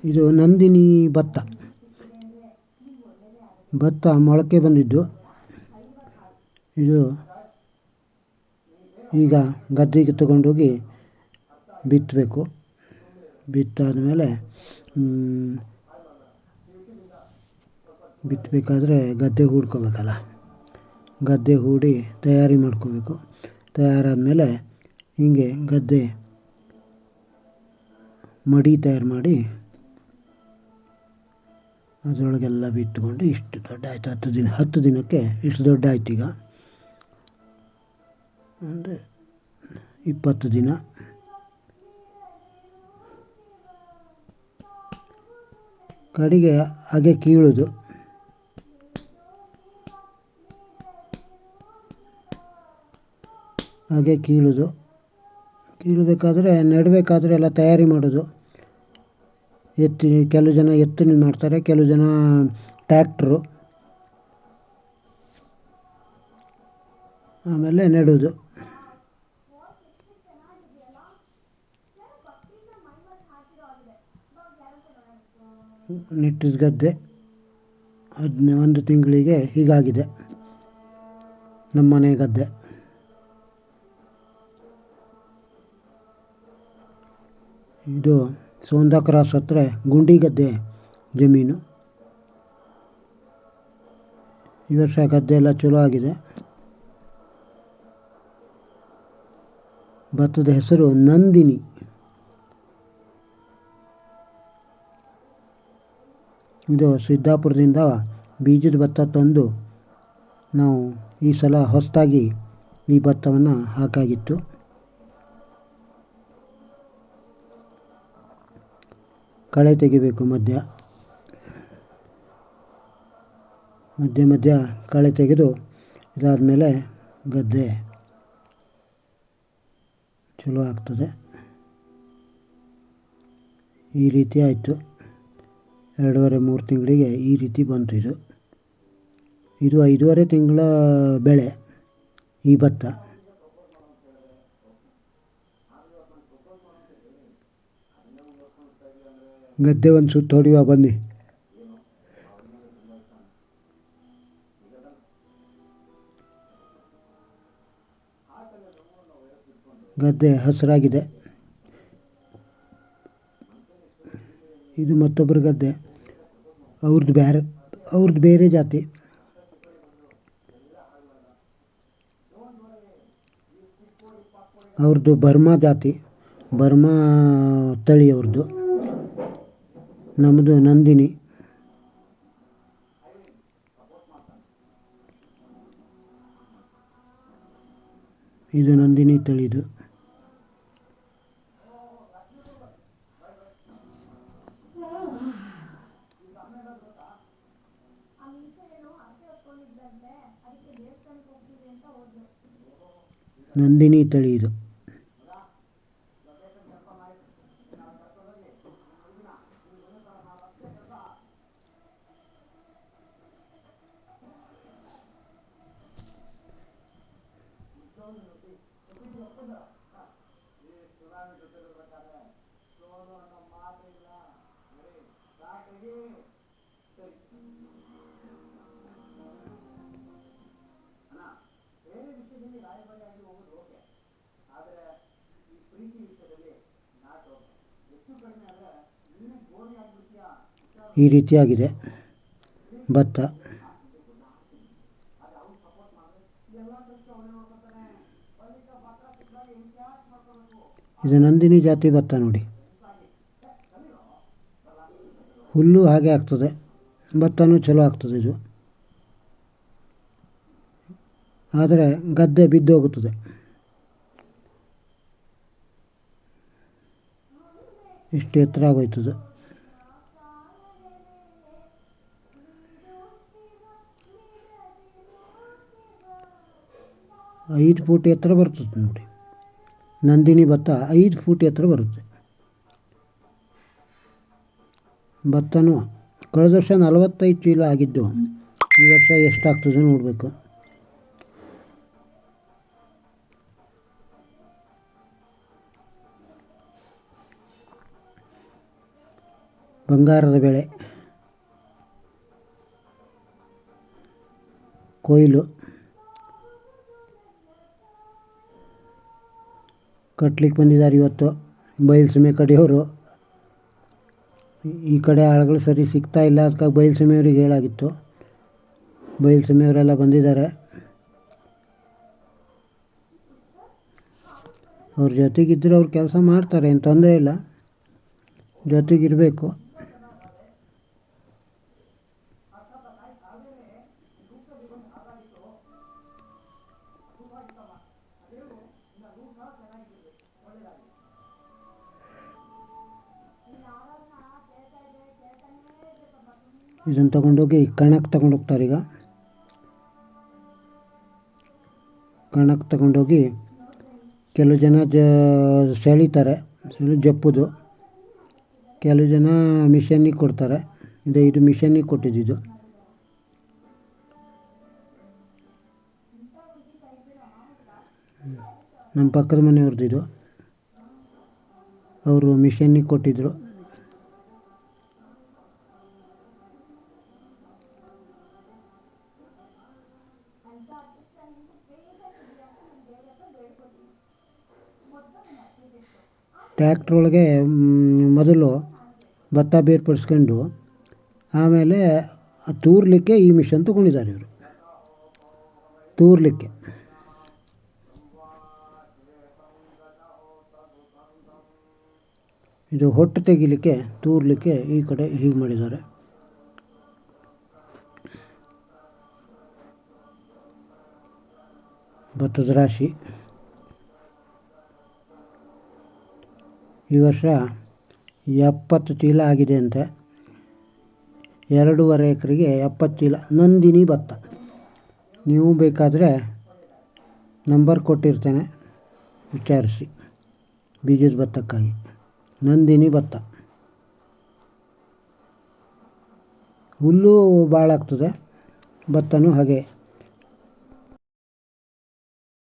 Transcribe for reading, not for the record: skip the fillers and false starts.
ಇದು ನಂದಿನಿ ಭತ್ತ ಮೊಳಕೆ ಬಂದಿದ್ದು. ಇದು ಈಗ ಗದ್ದೆಗೆ ತಗೊಂಡೋಗಿ ಬಿತ್ತಬೇಕು. ಬಿತ್ತಾದಮೇಲೆ ಬಿತ್ತಬೇಕಾದ್ರೆ ಗದ್ದೆ ಹೂಡ್ಕೋಬೇಕಲ್ಲ, ಗದ್ದೆ ಹೂಡಿ ತಯಾರಿ ಮಾಡ್ಕೋಬೇಕು. ತಯಾರಾದಮೇಲೆ ಹೀಗೆ ಗದ್ದೆ ಮಡಿ ತಯಾರು ಮಾಡಿ ಅದರೊಳಗೆಲ್ಲ ಬಿತ್ತುಕೊಂಡು ಇಷ್ಟು ದೊಡ್ಡ ಆಯಿತು. 10 ದಿನಕ್ಕೆ ಇಷ್ಟು ದೊಡ್ಡ ಆಯ್ತು. ಈಗ ಅಂದರೆ 20 ದಿನ. ಕಡೆಗೆ ಹಾಗೆ ಕೀಳೋದು. ಕೀಳಬೇಕಾದ್ರೆ ನೆಡಬೇಕಾದ್ರೆ ಎಲ್ಲ ತಯಾರಿ ಮಾಡೋದು. ಕೆಲವು ಜನ ಎತ್ತಿನಿಂದ ಮಾಡ್ತಾರೆ, ಕೆಲವು ಜನ ಟ್ಯಾಕ್ಟ್ರು. ಆಮೇಲೆ ನೆಡೋದು. ನೆಟ್ಟಿದ ಗದ್ದೆ 1 ತಿಂಗಳಿಗೆ ಹೀಗಾಗಿದೆ ನಮ್ಮನೆ ಗದ್ದೆ. ಇದು ಸೋಂದ ಕ್ರಾಸ್ ಹತ್ರ ಗುಂಡಿ ಗದ್ದೆ ಜಮೀನು. ಈ ವರ್ಷ ಗದ್ದೆ ಎಲ್ಲ ಚಲೋ ಆಗಿದೆ. ಭತ್ತದ ಹೆಸರು ನಂದಿನಿ. ಇದು ಸಿದ್ದಾಪುರದಿಂದ ಬೀಜದ ಭತ್ತ ತಂದು ನಾವು ಈ ಸಲ ಹೊಸದಾಗಿ ಈ ಭತ್ತವನ್ನು ಹಾಕಾಗಿತ್ತು. ಕಳೆ ತೆಗಿಬೇಕು. ಮಧ್ಯ ಕಳೆ ತೆಗೆದು ಇದಾದಮೇಲೆ ಗದ್ದೆ ಚಲೋ ಆಗ್ತದೆ. ಈ ರೀತಿ ಆಯಿತು. 2.5-3 ತಿಂಗಳಿಗೆ ಈ ರೀತಿ ಬಂತು. ಇದು 5.5 ತಿಂಗಳ ಬೆಳೆ ಈ ಭತ್ತ. ಗದ್ದೆ ಒಂದು ಸುತ್ತ ಹೊಡೆಯುವ ಬನ್ನಿ. ಗದ್ದೆ ಹಸಿರಾಗಿದೆ. ಇದು ಮತ್ತೊಬ್ಬರ ಗದ್ದೆ. ಅವ್ರದ್ದು ಬೇರೆ ಜಾತಿ. ಅವ್ರದ್ದು ಬರ್ಮಾ ಜಾತಿ, ಬರ್ಮಾ ತಳಿ ಅವ್ರದ್ದು. ನಮ್ಮದು ನಂದಿನಿ. ಇದು ನಂದಿನಿ ತಳಿದು. ನಂದಿನಿ ತಳಿ ಇದು. ಈ ರೀತಿಯಾಗಿದೆ ಭತ್ತ. ಇದು ನಂದಿನಿ ಜಾತಿ ಭತ್ತ ನೋಡಿ. ಹುಲ್ಲು ಹಾಗೆ ಆಗ್ತದೆ, ಭತ್ತನೂ ಚಲೋ ಆಗ್ತದೆ. ಇದು ಆದರೆ ಗದ್ದೆ ಬಿದ್ದೋಗುತ್ತದೆ. ಇಷ್ಟು ಎತ್ತರ ಆಗೋಯ್ತದೆ. 5 ಫೂಟ್ ಎತ್ತರ ಬರ್ತದೆ ನೋಡಿ. ನಂದಿನಿ ಭತ್ತ 5 ಫೂಟ್ ಎತ್ತರ ಬರುತ್ತೆ. ಭತ್ತನೂ ಕಳೆದ ವರ್ಷ 45 ಚೀಲ ಆಗಿದ್ದು. ಈ ವರ್ಷ ಎಷ್ಟಾಗ್ತದೆ ನೋಡಬೇಕು. ಬಂಗಾರದ ಬೆಳೆ, ಕೊಯ್ಲು, ಕಟ್ಲಿಕ್ಕೆ ಬಂದಿದ್ದಾರೆ ಇವತ್ತು ಬಯಲುಸೀಮೆ ಕಡೆಯವರು. ಈ ಕಡೆ ಆಳುಗಳು ಸರಿ ಸಿಗ್ತಾ ಇಲ್ಲ, ಅದಕ್ಕಾಗಿ ಬಯಲುಸೀಮೆಯವ್ರಿಗೆ ಹೇಳಾಗಿತ್ತು. ಬಯಲುಸೀಮೆಯವರೆಲ್ಲ ಬಂದಿದ್ದಾರೆ. ಅವ್ರ ಜೊತೆಗಿದ್ದರೆ ಅವ್ರು ಕೆಲಸ ಮಾಡ್ತಾರೆ, ಏನು ತೊಂದರೆ ಇಲ್ಲ, ಜೊತೆಗಿರಬೇಕು. ಇದನ್ನು ತಗೊಂಡೋಗಿ ಕಣಕ್ಕೆ ತಗೊಂಡೋಗ್ತಾರೆ. ಈಗ ಕಣಕ್ಕೆ ತಗೊಂಡೋಗಿ ಕೆಲವು ಜನ ಸೆಳಿತಾರೆ, ಜಪ್ಪುದು. ಕೆಲವು ಜನ ಮಿಷನ್ನಿಗೆ ಕೊಡ್ತಾರೆ. ಇದು ಮಿಷನ್ನಿಗೆ ಕೊಟ್ಟಿದ್ದು. ನಮ್ಮ ಪಕ್ಕದ ಮನೆಯವ್ರದ್ದು. ಅವರು ಮಿಷನ್ನಿಗೆ ಕೊಟ್ಟಿದ್ದರು. ಟ್ಯಾಕ್ಟ್ರೊಳಗೆ ಮೊದಲು ಭತ್ತ ಬೇರ್ಪಡಿಸ್ಕೊಂಡು ಆಮೇಲೆ ತೂರ್ಲಿಕ್ಕೆ ಈ ಮಿಷನ್ ತೊಗೊಂಡಿದ್ದಾರೆ ಇವರು. ತೂರ್ಲಿಕ್ಕೆ ಇದು ಹೊಟ್ಟು ತೆಗಿಲಿಕ್ಕೆ, ತೂರ್ಲಿಕ್ಕೆ ಈ ಕಡೆ ಹೀಗೆ ಮಾಡಿದ್ದಾರೆ. ಭತ್ತದ ರಾಶಿ ಈ ವರ್ಷ 70 ಚೀಲ ಆಗಿದೆ ಅಂತೆ. 2.5 ಎಕರೆಗೆ 70 ಚೀಲ ನಂದಿನಿ ಭತ್ತ. ನೀವು ಬೇಕಾದರೆ ನಂಬರ್ ಕೊಟ್ಟಿರ್ತೇನೆ, ವಿಚಾರಿಸಿ. ಬೀಜದ ಭತ್ತಕ್ಕಾಗಿ ನಂದಿನಿ ಭತ್ತ. ಹುಲ್ಲು ಭಾಳ ಆಗ್ತದೆ, ಭತ್ತನೂ ಹಾಗೆ.